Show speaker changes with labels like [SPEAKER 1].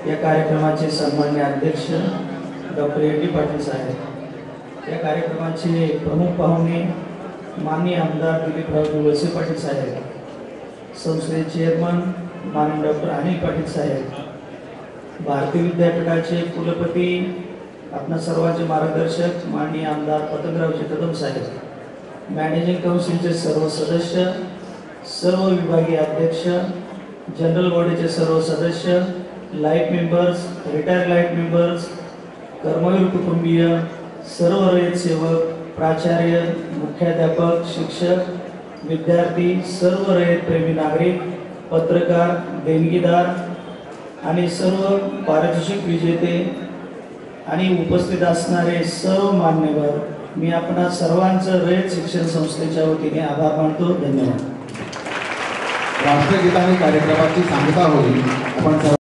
[SPEAKER 1] या कार्यक्रमाचे सन्माननीय अध्यक्ष डॉक्टर ए.डी. पाटील साहेब, या कार्यक्रमाचे प्रमुख पाहुणे माननीय आमदार दिलीपराव वळसे पाटील साहेब, संस्थेचे चेअरमन माननीय डॉक्टर अनिल पाटील साहेब, भारतीय विद्यापीठाचे कुलपती आपणा सर्वांचे मार्गदर्शक माननीय आमदार पतंगरावजी कदम साहेब, मॅनेजिंग काउन्सिलचे सर्व सदस्य, सर्व विभागीय अध्यक्ष, जनरल बॉडीचे सर्व सदस्य, life members, retired life members, Karmaveer कुटुंबीय, सर्व रयत सेवक, प्राचार्य, मुख्याध्यापक, शिक्षक, विद्यार्थी, सर्व रयत प्रेमी नागरिक, पत्रकार, देणगीदार आणि सर्व पारितोषिक विजेते आणि उपस्थित असणारे सर्व मान्यवर, मी आपणा सर्वांचं रयत शिक्षण संस्थेच्या वतीने आभार मानतो। धन्यवाद।
[SPEAKER 2] राष्ट्रगीताने कार्यक्रमाची सांगता होईल। आपण